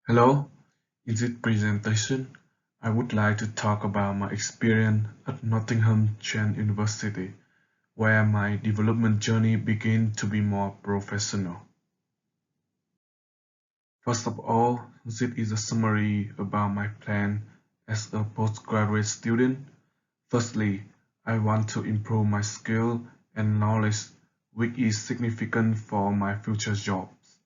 Hello, in this presentation, I would like to talk about my experience at Nottingham Trent University, where my development journey began to be more professional. First of all, this is a summary about my plan as a postgraduate student. Firstly, I want to improve my skill and knowledge, which is significant for my future jobs.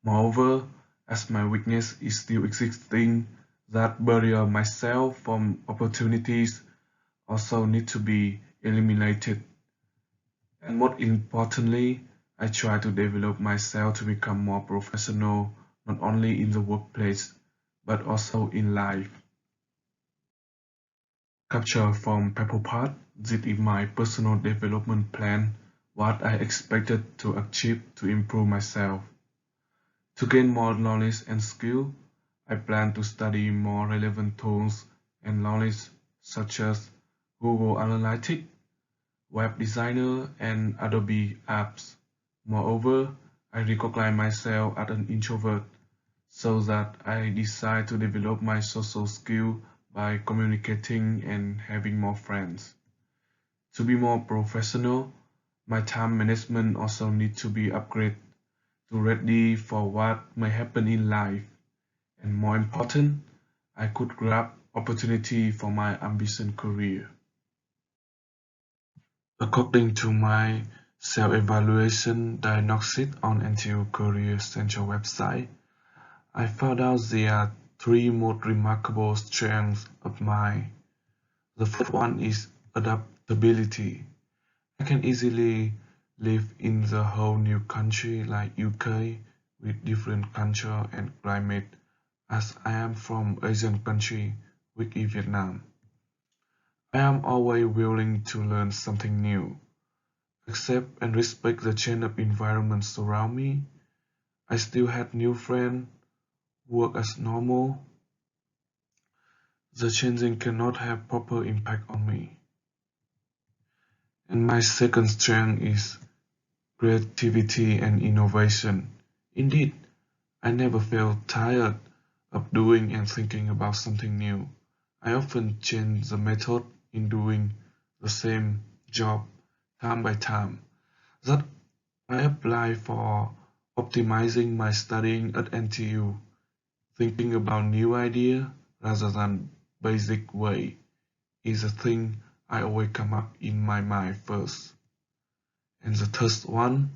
Moreover, as my weakness is still existing, that barrier myself from opportunities also need to be eliminated. And more importantly, I try to develop myself to become more professional, not only in the workplace, but also in life. Capture from paper part, this is my personal development plan, what I expected to achieve to improve myself. To gain more knowledge and skill, I plan to study more relevant tools and knowledge such as Google Analytics, Web Designer, and Adobe apps. Moreover, I recognize myself as an introvert, so that I decide to develop my social skill by communicating and having more friends. To be more professional, my time management also needs to be upgraded to ready for what may happen in life. And more important, I could grab opportunity for my ambition career. According to my self-evaluation diagnostic on NTU Career Central website, I found out there are three most remarkable strengths of mine. The first one is adaptability. I can easily live in the whole new country like UK with different culture and climate as I am from Asian country which is Vietnam. I am always willing to learn something new, accept and respect the change of environments around me. I still had new friends, work as normal. The changing cannot have proper impact on me. And my second strength is creativity and innovation. Indeed, I never felt tired of doing and thinking about something new. I often change the method in doing the same job time by time that I apply for optimizing my studying at NTU, thinking about new idea rather than basic way is a thing I always come up in my mind first. And the third one,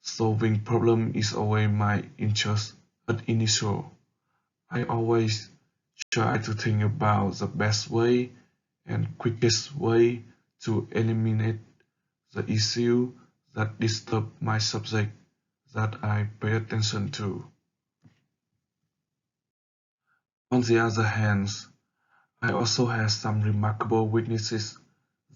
solving problem is always my interest at initial. I always try to think about the best way and quickest way to eliminate the issue that disturb my subject that I pay attention to. On the other hand, I also have some remarkable weaknesses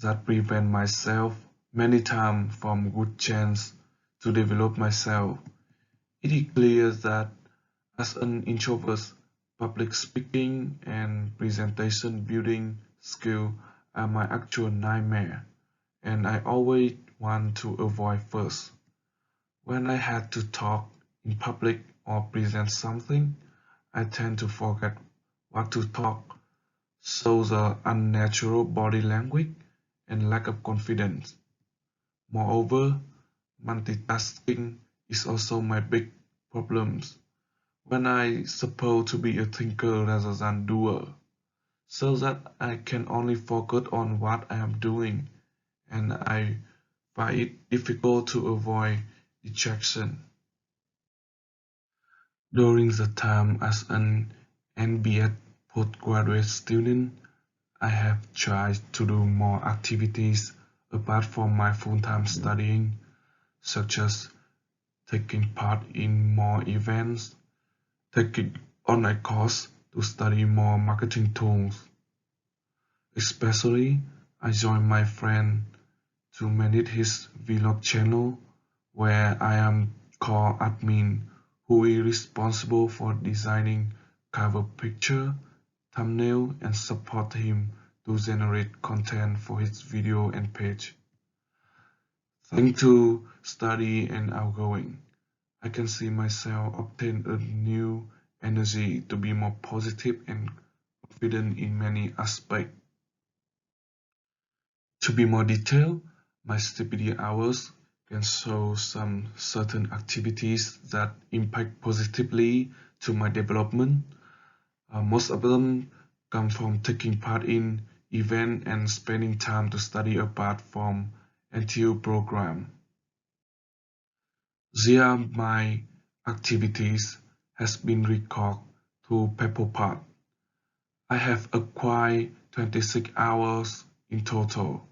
that prevent myself many times from good chance to develop myself. It is clear that as an introvert, public speaking and presentation building skill are my actual nightmare, and I always want to avoid first. When I had to talk in public or present something, I tend to forget what to talk, so the unnatural body language and lack of confidence. Moreover, multitasking is also my big problem when I supposed to be a thinker rather than doer, so that I can only focus on what I am doing, and I find it difficult to avoid distraction. During the time as an MBA postgraduate student, I have tried to do more activities apart from my full-time studying, such as taking part in more events, taking on a course to study more marketing tools. Especially, I joined my friend to manage his vlog channel where I am called admin who is responsible for designing cover picture, thumbnail and support him to generate content for his video and page. Thanks to study and outgoing, I can see myself obtain a new energy to be more positive and confident in many aspects. To be more detailed, my study hours can show some certain activities that impact positively to my development. Most of them come from taking part in events and spending time to study apart from NTU program. There my activities has been recorded to Pepperpot. I have acquired 26 hours in total.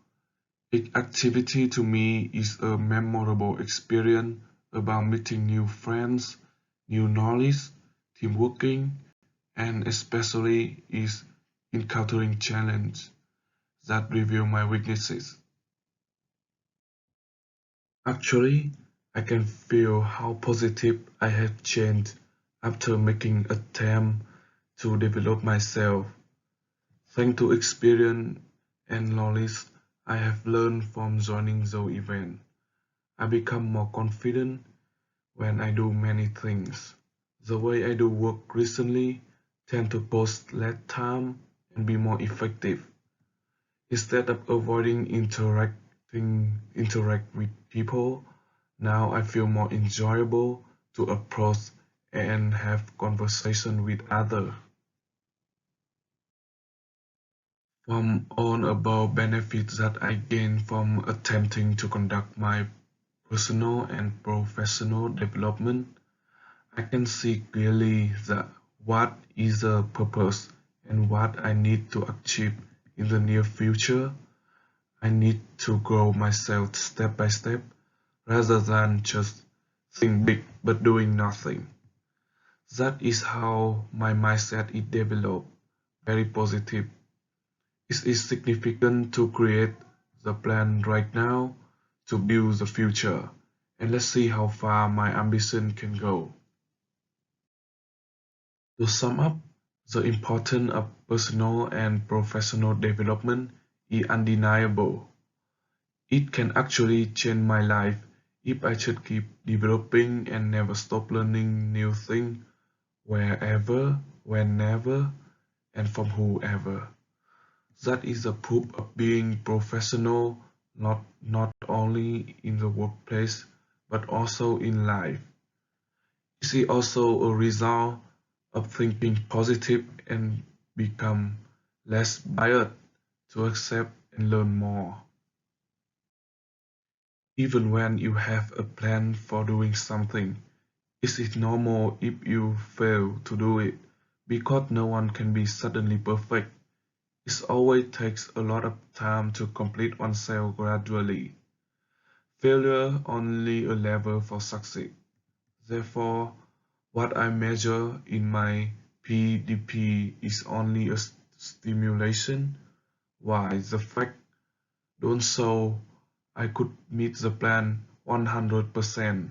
Each activity to me is a memorable experience about meeting new friends, new knowledge, team working, and especially is encountering challenges that reveal my weaknesses. Actually, I can feel how positive I have changed after making attempt to develop myself. Thanks to experience and knowledge I have learned from joining the event, I become more confident when I do many things. The way I do work recently tend to post less time and be more effective. Instead of avoiding interact with people, now I feel more enjoyable to approach and have conversation with others. From all above benefits that I gain from attempting to conduct my personal and professional development, I can see clearly that what is the purpose and what I need to achieve in the near future. I need to grow myself step by step rather than just think big but doing nothing. That is how my mindset is developed, very positive. It is significant to create the plan right now to build the future, and let's see how far my ambition can go. To sum up, the importance of personal and professional development is undeniable. It can actually change my life if I should keep developing and never stop learning new things wherever, whenever, and from whoever. That is the proof of being professional not only in the workplace but also in life. It is also a result of thinking positive and become less biased to accept and learn more. Even when you have a plan for doing something, it is normal if you fail to do it because no one can be suddenly perfect. It always takes a lot of time to complete oneself gradually. Failure only a level for success. Therefore, what I measure in my PDP is only a stimulation, while the fact don't show I could meet the plan 100%.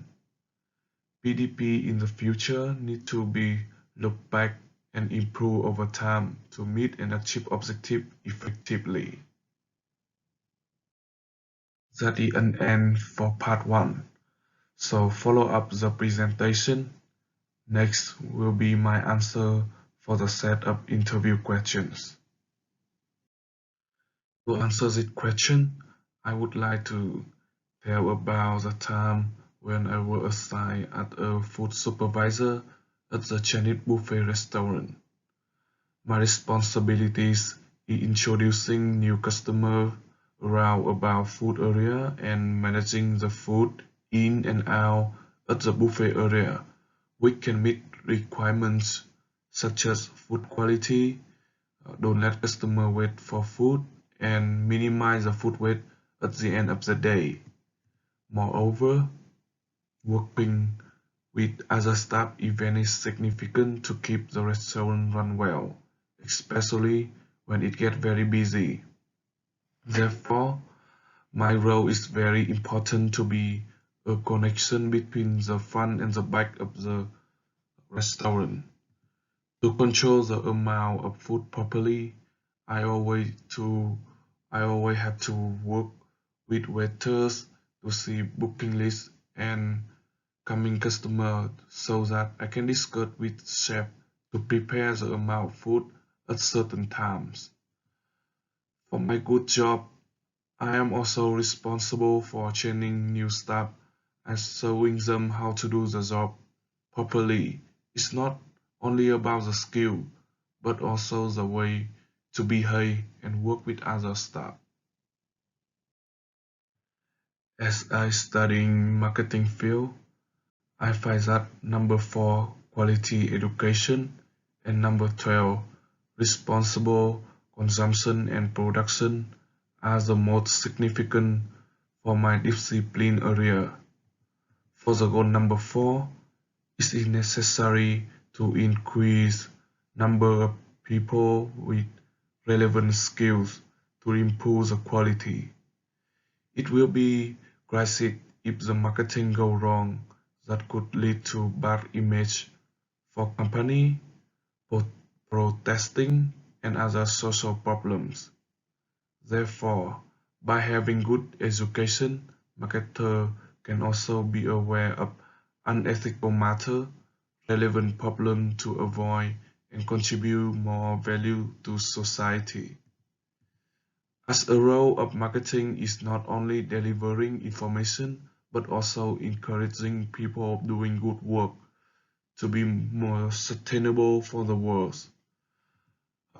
PDP in the future need to be looked back and improve over time to meet and achieve objective effectively. That is an end for part 1. So follow up the presentation. Next will be my answer for the set of interview questions. To answer this question, I would like to tell about the time when I was assigned as a food supervisor at the Chinese buffet restaurant. My responsibilities is introducing new customers around about food area and managing the food in and out at the buffet area, which can meet requirements such as food quality, don't let customer wait for food, and minimize the food waste at the end of the day. Moreover, working with other staff even is significant to keep the restaurant run well, especially when it gets very busy. Therefore, my role is very important to be a connection between the front and the back of the restaurant. To control the amount of food properly, I always to I always have to work with waiters to see booking lists and coming customer so that I can discuss with chef to prepare the amount of food at certain times. For my good job, I am also responsible for training new staff and showing them how to do the job properly. It's not only about the skill, but also the way to behave and work with other staff. As I study marketing field, I find that number 4, quality education, and number 12, responsible consumption and production are the most significant for my discipline area. For the goal number 4, it is necessary to increase number of people with relevant skills to improve the quality. It will be crisis if the marketing go wrong that could lead to bad image for company, protesting, and other social problems. Therefore, by having good education, marketers can also be aware of unethical matter, relevant problem to avoid, and contribute more value to society. As a role of marketing is not only delivering information, but also encouraging people doing good work to be more sustainable for the world.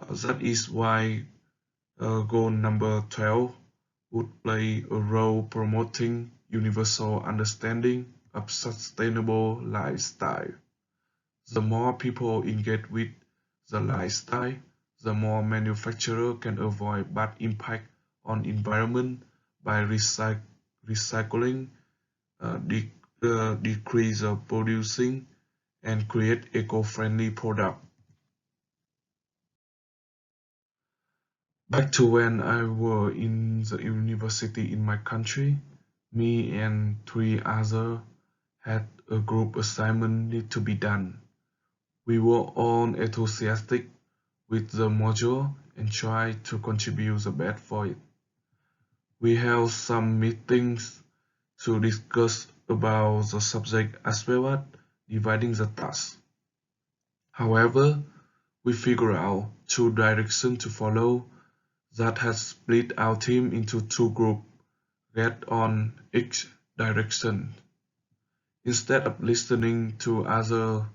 That is why goal number 12 would play a role promoting universal understanding of sustainable lifestyle. The more people engage with the lifestyle, the more manufacturers can avoid bad impact on environment by recycling, decrease producing, and create eco-friendly product. Back to when I was in the university in my country, me and 3 others had a group assignment need to be done. We were all enthusiastic with the module and tried to contribute the best for it. We held some meetings to discuss about the subject as well as dividing the task. However, we figured out 2 directions to follow that had split our team into 2 groups, get on each direction. Instead of listening to other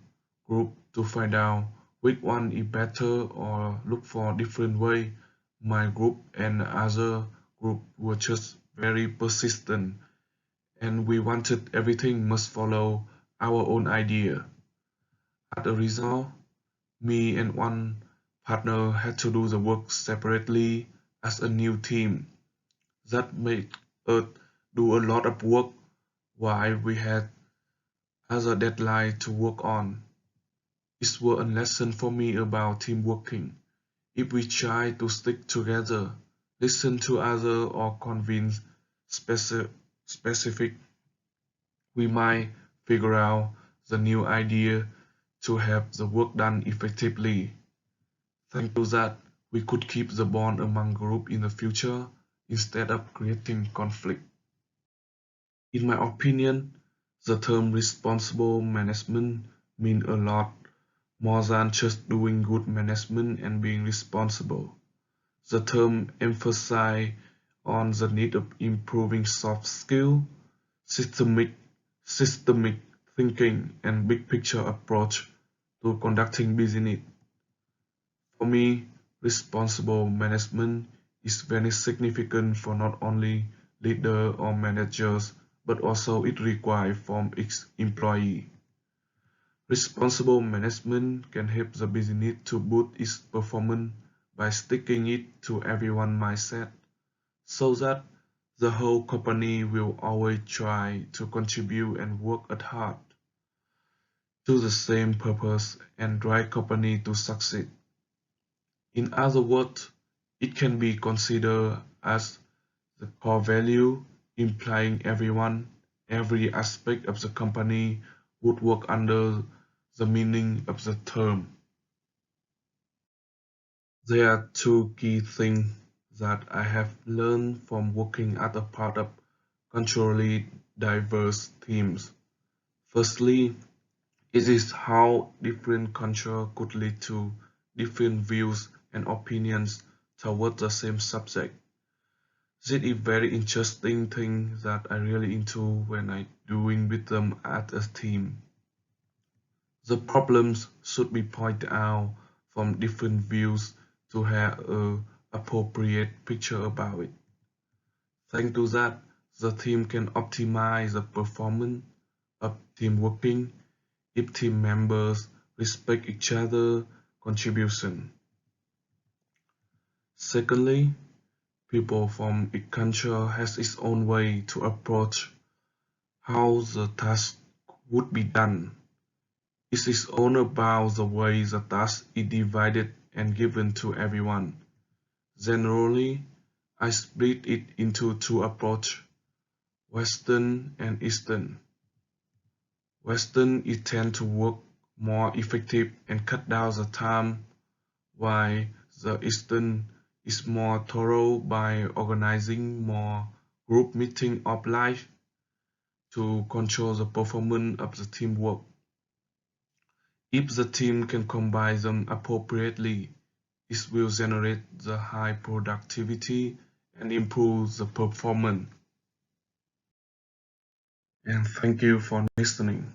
group to find out which one is better or look for different way, my group and other group were just very persistent and we wanted everything must follow our own idea. As a result, me and one partner had to do the work separately as a new team. That made us do a lot of work while we had other deadline to work on. It was a lesson for me about team working. If we try to stick together, listen to others or convince specific, we might figure out the new idea to have the work done effectively. Thanks to that, we could keep the bond among group in the future instead of creating conflict. In my opinion, the term responsible management means a lot more than just doing good management and being responsible. The term emphasizes on the need of improving soft skill, systemic, systemic thinking, and big picture approach to conducting business. For me, responsible management is very significant for not only leaders or managers, but also it requires from its employee. Responsible management can help the business to boost its performance by sticking it to everyone mindset, so that the whole company will always try to contribute and work at hard to the same purpose and drive company to succeed. In other words, it can be considered as the core value, implying everyone, every aspect of the company would work under the meaning of the term. There are 2 key things that I have learned from working as a part of culturally diverse teams. Firstly, It is how different culture could lead to different views and opinions toward the same subject. This is a very interesting thing that I really into when I doing with them as a team. The problems should be pointed out from different views to have a appropriate picture about it. Thanks to that, the team can optimize the performance of team working if team members respect each other's contribution. Secondly, people from each culture has its own way to approach how the task would be done. It is all about the way the task is divided and given to everyone. Generally, I split it into two approaches, Western and Eastern. Western it tends to work more effective and cut down the time, while the Eastern is more thorough by organizing more group meetings of life to control the performance of the teamwork. If the team can combine them appropriately, it will generate the high productivity and improve the performance. And thank you for listening.